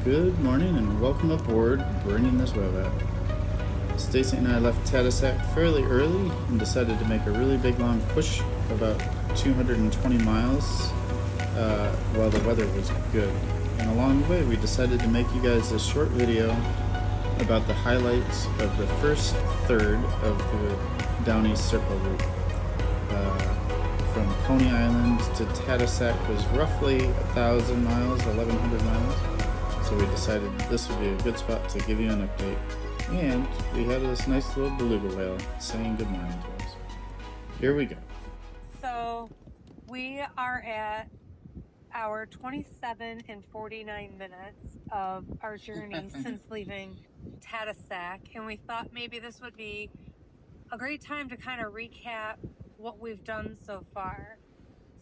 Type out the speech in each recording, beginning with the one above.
Good morning and welcome aboard Bringing This Whaleback. Stacy and I left Tadoussac fairly early and decided to make a really big long push, about 220 miles, while the weather was good. And along the way we decided to make you guys a short video about the highlights of the first third of the Down East Circle route. From Coney Island to Tadoussac was roughly 1,000 miles, 1,100 miles. So we decided this would be a good spot to give you an update. And we had this nice little beluga whale saying good morning to us. Here we go. So we are at our 27 and 49 minutes of our journey since leaving Tadoussac, and we thought maybe this would be a great time to kind of recap what we've done so far.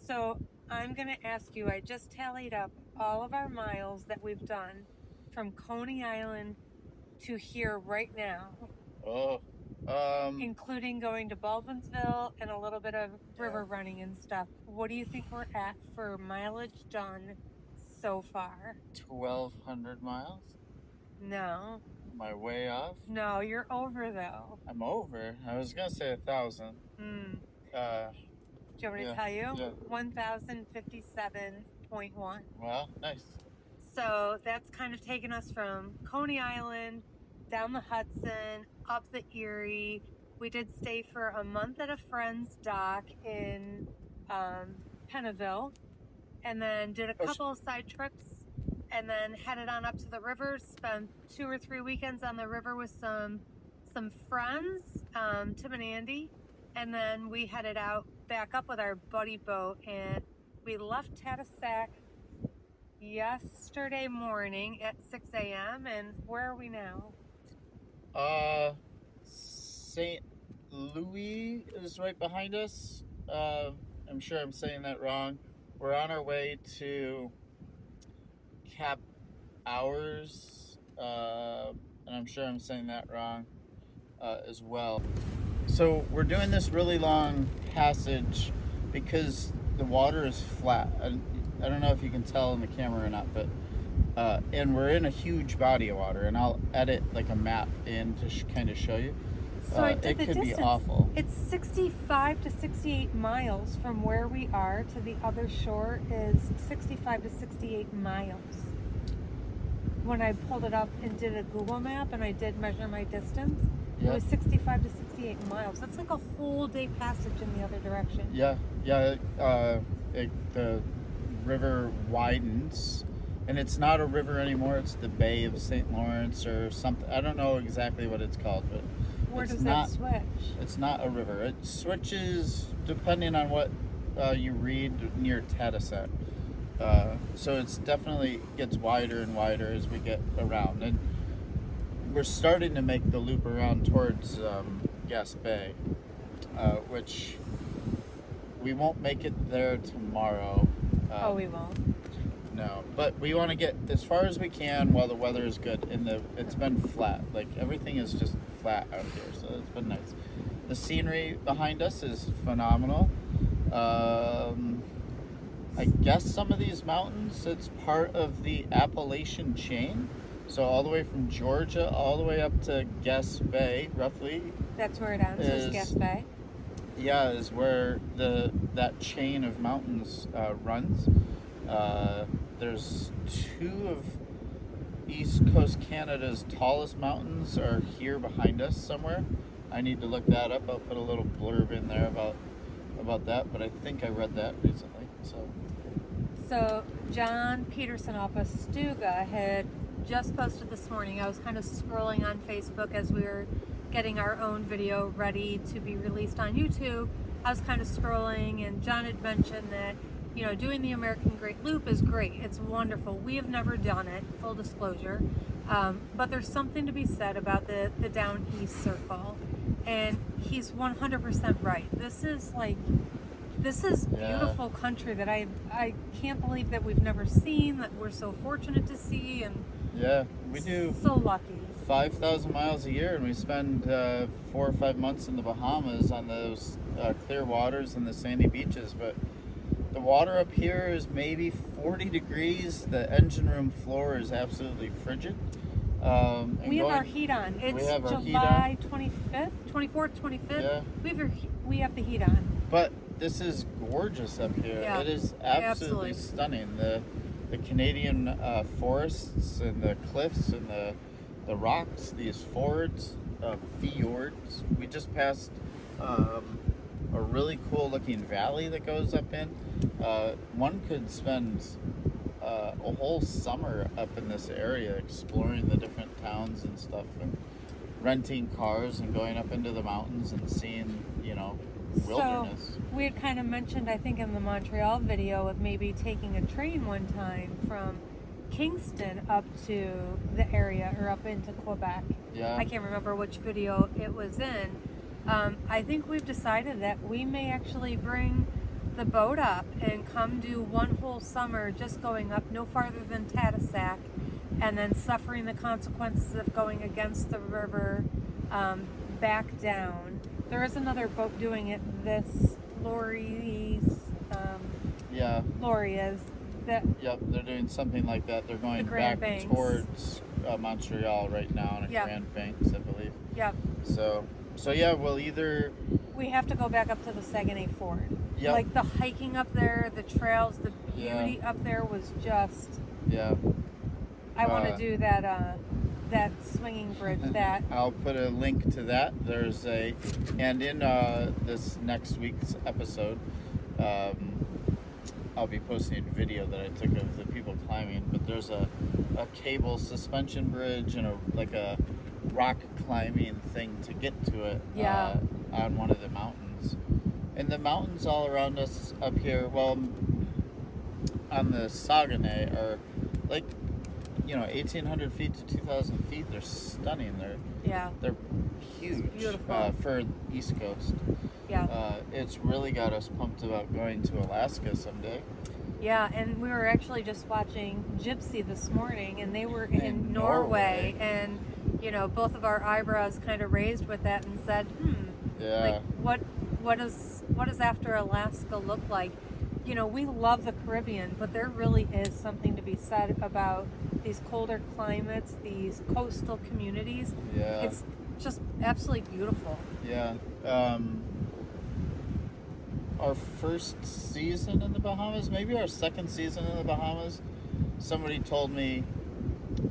So I'm going to ask you, I just tallied up all of our miles that we've done from Coney Island to here right now. Including going to Baldwinsville and a little bit of river running and stuff. What do you think we're at for mileage done so far? 1,200 miles? No. Am I way off? No, you're over though. I'm over. I was going to say 1,000. Do you want me to tell you? Yeah. 1,057.1. Well, nice. So that's kind of taken us from Coney Island, down the Hudson, up the Erie. We did stay for a month at a friend's dock in Pennaville, and then did a couple of side trips, and then headed on up to the river, spent 2 or 3 weekends on the river with some friends, Tim and Andy, and then we headed out back up with our buddy boat, and we left Tadoussac yesterday morning at 6 a.m. and where are we now? St. Louis is right behind us. I'm sure I'm saying that wrong. We're on our way to Cap Hours, and I'm sure I'm saying that wrong as well. So we're doing this really long passage because the water is flat. I don't know if you can tell in the camera or not, but and we're in a huge body of water, and I'll edit like a map in to kind of show you. So it could be awful. It's 65 to 68 miles from where we are to the other shore is 65 to 68 miles. When I pulled it up and did a Google map and I did measure my distance, it was 65 to 68 miles. That's like a whole day passage in the other direction. Yeah. The river widens, and it's not a river anymore. It's the Bay of St. Lawrence or something. I don't know exactly what it's called, but where does that switch? It's not a river. It switches depending on what you read near Tadoussac. So it's definitely gets wider and wider as we get around, and we're starting to make the loop around towards Gaspé, which we won't make it there tomorrow. We won't. No, but we want to get as far as we can while the weather is good. It's been flat, like everything is just flat out here, so it's been nice. The scenery behind us is phenomenal. I guess some of these mountains, it's part of the Appalachian chain. So all the way from Georgia, all the way up to Gaspé, roughly. That's where it ends, is Gaspé? Yeah, is where that chain of mountains runs. There's 2 of East Coast Canada's tallest mountains are here behind us somewhere. I need to look that up. I'll put a little blurb in there about that, but I think I read that recently. So John Peterson off of Stuga had just posted this morning. I was kind of scrolling on Facebook as we were getting our own video ready to be released on YouTube. I was kind of scrolling, and John had mentioned that, doing the American Great Loop is great. It's wonderful. We have never done it, full disclosure. But there's something to be said about the Down East Circle. And he's 100% right. This is beautiful country that I can't believe that we've never seen, that we're so fortunate to see, and we do so lucky. 5,000 miles a year, and we spend 4 or 5 months in the Bahamas on those clear waters and the sandy beaches. But The water up here is maybe 40 degrees. The engine room floor is absolutely frigid. We have our heat on. It's July 25th, 24th, 25th. Yeah. We have the heat on. But this is gorgeous up here. Yeah. It is absolutely stunning. The Canadian forests and the cliffs and the rocks, these fjords. We just passed a really cool looking valley that goes up in. One could spend a whole summer up in this area exploring the different towns and stuff, and renting cars and going up into the mountains and seeing, wilderness. So we had kind of mentioned, I think in the Montreal video, of maybe taking a train one time from Kingston up to the area or up into Quebec. Yeah. I can't remember which video it was in. I think we've decided that we may actually bring the boat up and come do one whole summer just going up no farther than Tadoussac, and then suffering the consequences of going against the river back down. There is another boat doing it. Lori is. Yep, they're doing something like that. They're going back Banks. towards Montreal right now on Grand Banks, I believe. Yep. So yeah, we'll either... We have to go back up to the Saguenay Ford. Yep. Like the hiking up there, the trails, the beauty up there was just... Yeah. I want to do that swinging bridge. That I'll put a link to that. And in this next week's episode, I'll be posting a video that I took of the people climbing. But there's a cable suspension bridge and a rock climbing thing to get to it. Yeah. On one of the mountains. And the mountains all around us up here, well, on the Saguenay are like, 1,800 feet to 2,000 feet. They're stunning. They're huge. It's beautiful. For East Coast. Yeah. It's really got us pumped about going to Alaska someday. Yeah, and we were actually just watching Gypsy this morning, and they were in Norway, and both of our eyebrows kind of raised with that and said, Yeah. like what does after Alaska look like? We love the Caribbean, but there really is something to be said about these colder climates, these coastal communities. Yeah. It's just absolutely beautiful. Yeah. Our first season in the Bahamas, maybe our second season in the Bahamas, somebody told me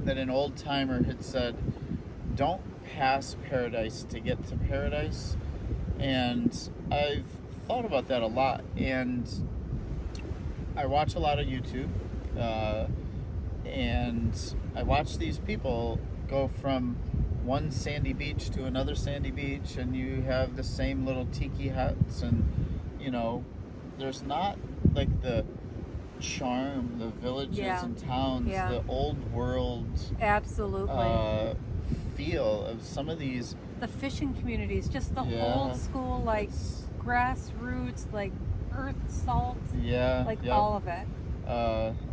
that an old timer had said, don't pass paradise to get to paradise. And I've thought about that a lot. And I watch a lot of YouTube. And I watch these people go from one sandy beach to another sandy beach, and you have the same little tiki huts, and there's not like the charm, the villages and towns, the old world feel of some of these. The fishing communities, just the old school, like grassroots, like earth salt, all of it.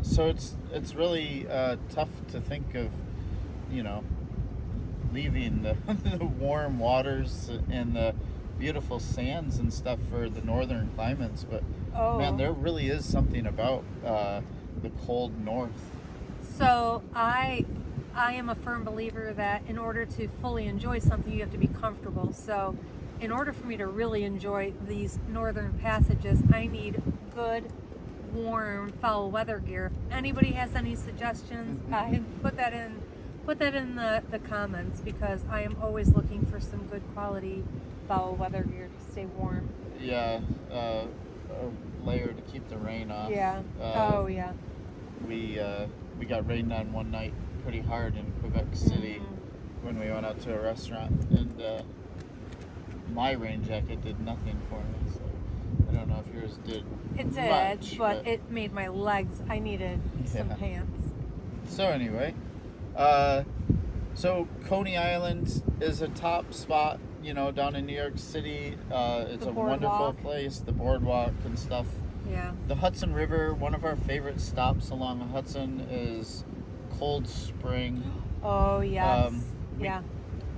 So it's really tough to think of, leaving the warm waters and the beautiful sands and stuff for the northern climates, but man, there really is something about the cold north. So I am a firm believer that in order to fully enjoy something, you have to be comfortable. So in order for me to really enjoy these northern passages, I need good, warm, foul weather gear. If anybody has any suggestions, put that in the comments, because I am always looking for some good quality foul weather gear to stay warm. Yeah, a layer to keep the rain off. Yeah. We got rained on one night pretty hard in Quebec City when we went out to a restaurant, and my rain jacket did nothing for me. So I don't know if yours did. It did, much, but it made my legs. I needed some pants. So anyway, so Coney Island is a top spot, down in New York City. It's a wonderful place, the boardwalk and stuff. Yeah. The Hudson River, one of our favorite stops along the Hudson is Cold Spring. Oh, yes.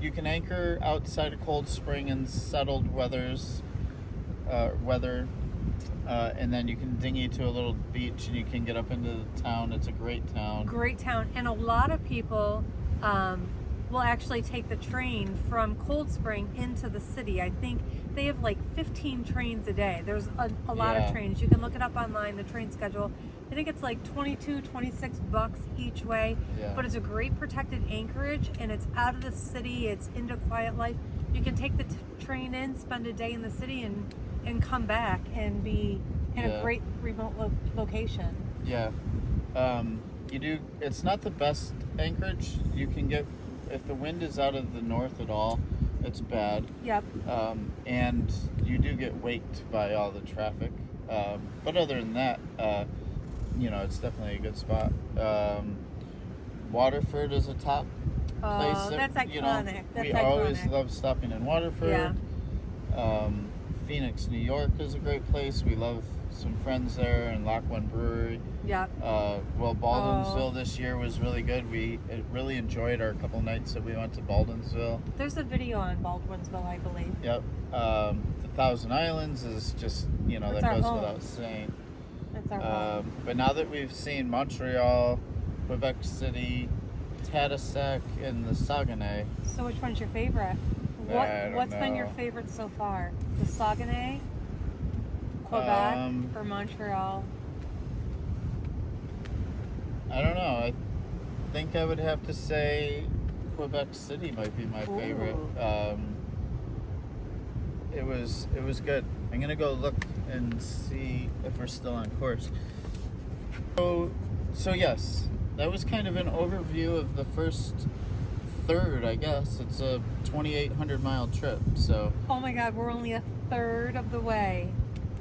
You can anchor outside of Cold Spring in settled weather, And then you can dinghy to a little beach and you can get up into the town. It's a great town. Great town. And a lot of people will actually take the train from Cold Spring into the city. I think they have like 15 trains a day. There's a lot of trains. You can look it up online, the train schedule. I think it's like $22-26 each way, but it's a great protected anchorage, and it's out of the city. It's into quiet life. You can take the train in, spend a day in the city, and come back and be in a great remote location. Yeah. You do. It's not the best anchorage. You can get, if the wind is out of the north at all, it's bad. Yep. And you do get waked by all the traffic. But other than that, it's definitely a good spot. Waterford is a top place. Oh, that's iconic. We always love stopping in Waterford. Yeah. Phoenix, New York is a great place. We love some friends there, and Lock One Brewery. Yep. Baldwinsville this year was really good. We really enjoyed our couple nights that we went to Baldwinsville. There's a video on Baldwinsville, I believe. Yep. The Thousand Islands is just, that goes without saying. That's our home. But now that we've seen Montreal, Quebec City, Tadoussac, and the Saguenay. So which one's your favorite? What's been your favorite so far? The Saguenay, Quebec, or Montreal? I don't know. I think I would have to say Quebec City might be my favorite. It was good. I'm gonna go look and see if we're still on course. So yes, that was kind of an overview of the first third, I guess. It's a 2,800 mile trip, so. Oh my God, we're only a third of the way.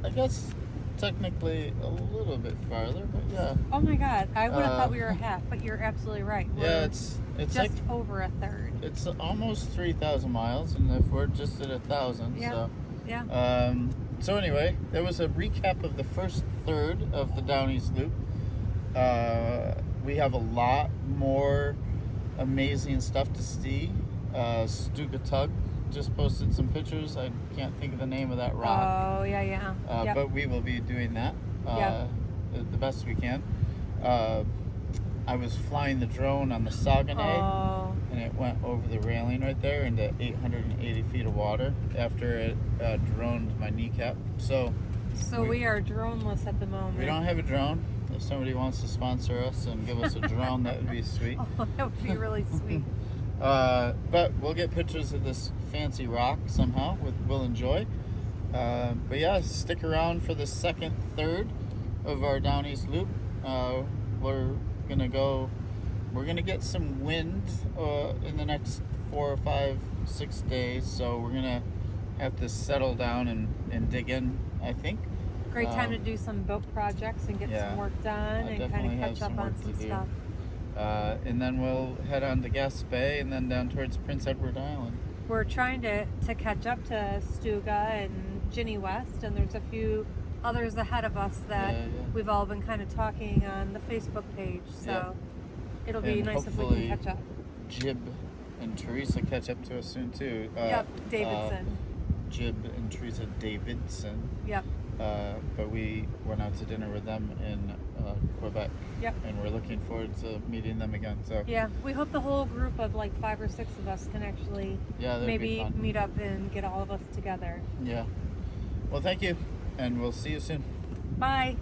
I guess technically a little bit farther, but yeah. Oh my God, I would have thought we were half, but you're absolutely right. We're it's just like over a third. It's almost 3,000 miles, and if we're just at 1,000, so. Yeah. So anyway, there was a recap of the first third of the Down East Loop. We have a lot more amazing stuff to see. Stugatuck just posted some pictures. I can't think of the name of that rock. Oh, yeah. Yep. But we will be doing that the best we can. I was flying the drone on the Saguenay, and it went over the railing right there into 880 feet of water after it droned my kneecap. So we are droneless at the moment. We don't have a drone. If somebody wants to sponsor us and give us a drone, that would be sweet. Oh, that would be really sweet. But we'll get pictures of this fancy rock somehow. We'll enjoy. But yeah, stick around for the second third of our Down East Loop. We're gonna get some wind in the next 4 or 5, 6 days. So we're gonna have to settle down and dig in, I think. Great time to do some boat projects and get some work done and kind of catch up on some stuff. And then we'll head on to Gaspé and then down towards Prince Edward Island. We're trying to catch up to Stuga and Ginny West, and there's a few others ahead of us that we've all been kind of talking on the Facebook page. So it'll be nice if we can catch up. Jib and Teresa catch up to us soon too. Davidson. Jib and Teresa Davidson. Yep. But we went out to dinner with them in Quebec. Yep. And we're looking forward to meeting them again. So yeah, we hope the whole group of like 5 or 6 of us can actually maybe meet up and get all of us together. Yeah. Well, thank you, and we'll see you soon. Bye.